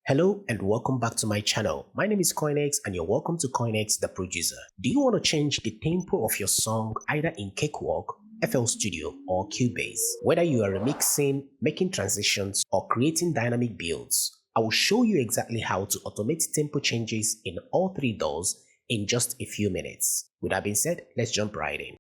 Hello and welcome back to my channel. My name is Coinx and you're welcome to CoinxDaProducer. Do you want to change the tempo of your song either in Cakewalk, FL Studio or Cubase? Whether you are remixing, making transitions or creating dynamic builds, I will show you exactly how to automate tempo changes in all three DAWs in just a few minutes. With that being said, let's jump right in.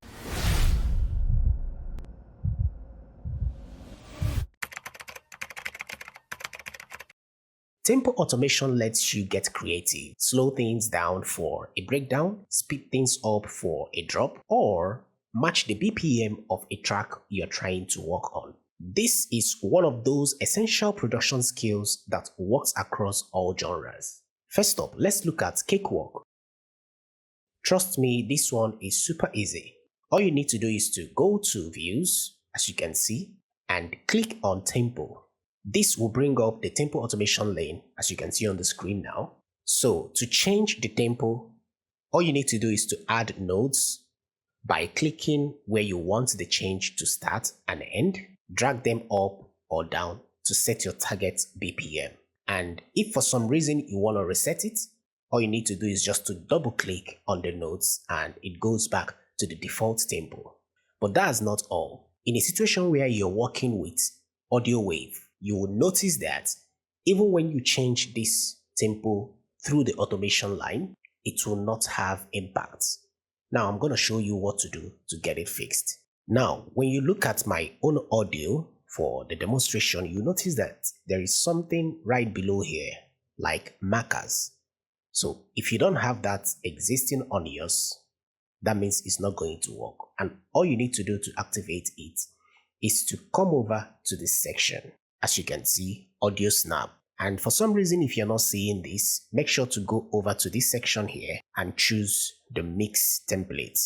Tempo automation lets you get creative, slow things down for a breakdown, speed things up for a drop, or match the BPM of a track you're trying to work on. This is one of those essential production skills that works across all genres. First up, let's look at Cakewalk. Trust me, this one is super easy. All you need to do is to go to Views, as you can see, and click on Tempo. This will bring up the tempo automation lane, as you can see on the screen now. So to change the tempo, all you need to do is to add nodes by clicking where you want the change to start and end, drag them up or down to set your target BPM. And if for some reason you want to reset it, all you need to do is just to double click on the nodes and it goes back to the default tempo. But that's not all. In a situation where you're working with audio wave, you will notice that even when you change this tempo through the automation line, it will not have impact. Now I'm going to show you what to do to get it fixed. Now, when you look at my own audio for the demonstration, you notice that there is something right below here, like markers. So if you don't have that existing on yours, that means it's not going to work. And all you need to do to activate it is to come over to this section. As you can see, audio snap. And for some reason, if you're not seeing this, make sure to go over to this section here and choose the mix template.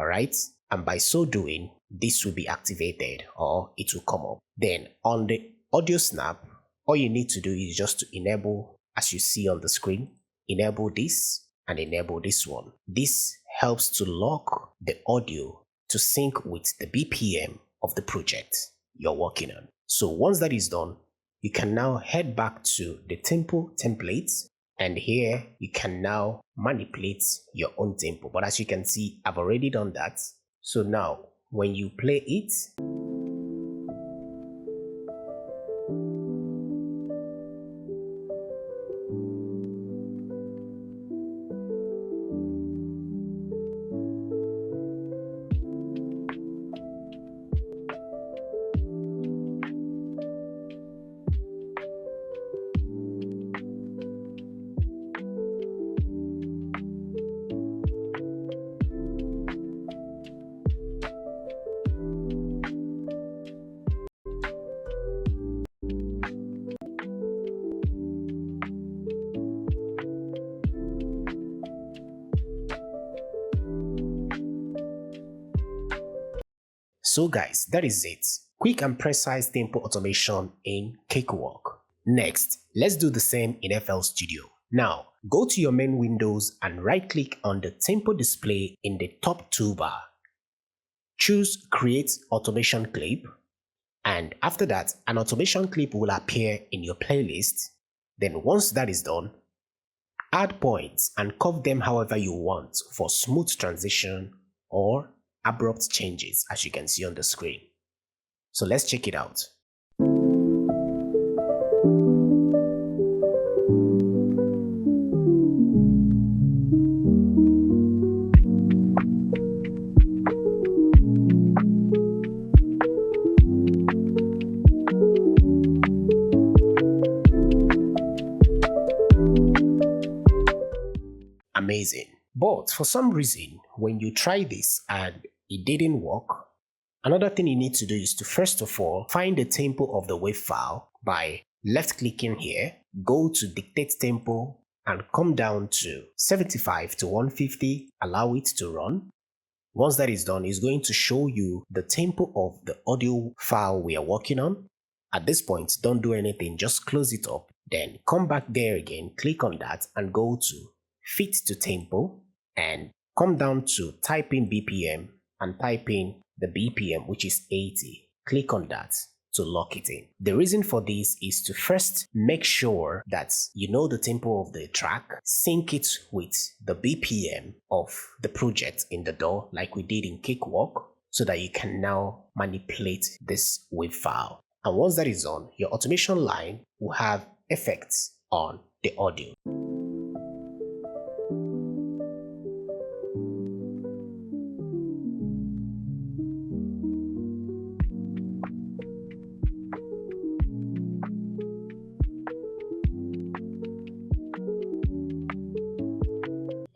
Alright? And by so doing, this will be activated or it will come up. Then on the audio snap, all you need to do is just to enable, as you see on the screen, enable this and enable this one. This helps to lock the audio to sync with the BPM of the project you're working on. So once that is done, you can now head back to the tempo template, and here you can now manipulate your own tempo. But as you can see, I've already done that. So now when you play it, so guys, that is it. Quick and precise tempo automation in Cakewalk. Next, let's do the same in FL Studio. Now, go to your main windows and right-click on the tempo display in the top toolbar. Choose Create Automation Clip, and after that, an automation clip will appear in your playlist. Then once that is done, add points and curve them however you want for smooth transition or abrupt changes, as you can see on the screen. So let's check it out. Amazing. But for some reason, when you try this and it didn't work, another thing you need to do is to first of all find the tempo of the wave file by left clicking here, go to dictate tempo and come down to 75 to 150, allow it to run. Once that is done, it's going to show you the tempo of the audio file we are working on. At this point, don't do anything, just close it up. Then come back there again, click on that and go to fit to tempo and come down to type in BPM and type in the BPM, which is 80. Click on that. to lock it in. The reason for this is to first make sure that you know the tempo of the track, sync it with the BPM of the project in the DAW like we did in Cakewalk, so that you can now manipulate this wave file. And once that is on, your automation line will have effects on the audio.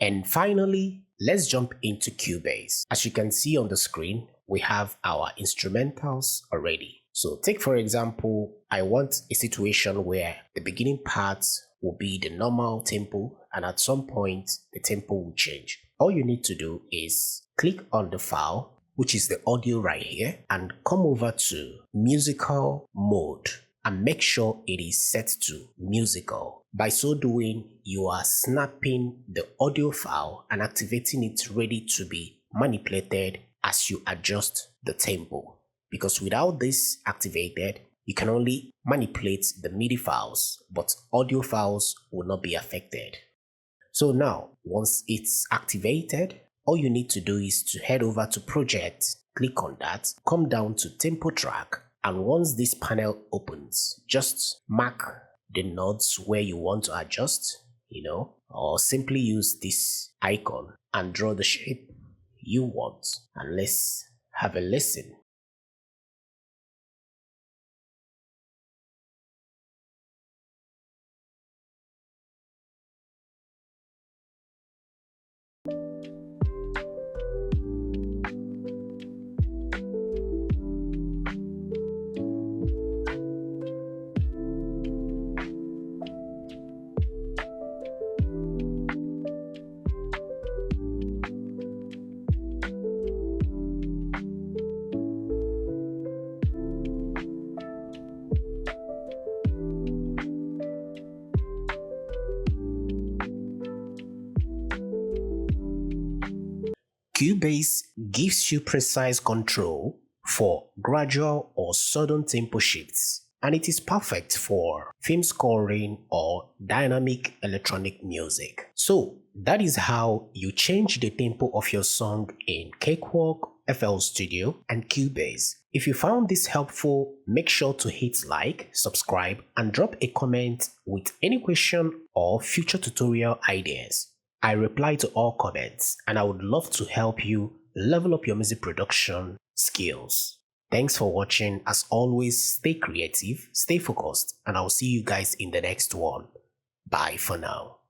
And finally, let's jump into Cubase. As you can see on the screen, we have our instrumentals already. So take for example, I want a situation where the beginning part will be the normal tempo and at some point the tempo will change. All you need to do is click on the file, which is the audio right here, and come over to musical mode and make sure it is set to musical. By so doing, you are snapping the audio file and activating it ready to be manipulated as you adjust the tempo. Because without this activated, you can only manipulate the MIDI files, but audio files will not be affected. So now, once it's activated, all you need to do is to head over to Project, click on that, come down to Tempo Track, and once this panel opens, just mark the nodes where you want to adjust, or simply use this icon and draw the shape you want. And let's have a listen. Cubase gives you precise control for gradual or sudden tempo shifts, and it is perfect for film scoring or dynamic electronic music. So that is how you change the tempo of your song in Cakewalk, FL Studio, and Cubase. If you found this helpful, make sure to hit like, subscribe, and drop a comment with any question or future tutorial ideas. I reply to all comments and I would love to help you level up your music production skills. Thanks for watching. As always, stay creative, stay focused, and I'll see you guys in the next one. Bye for now.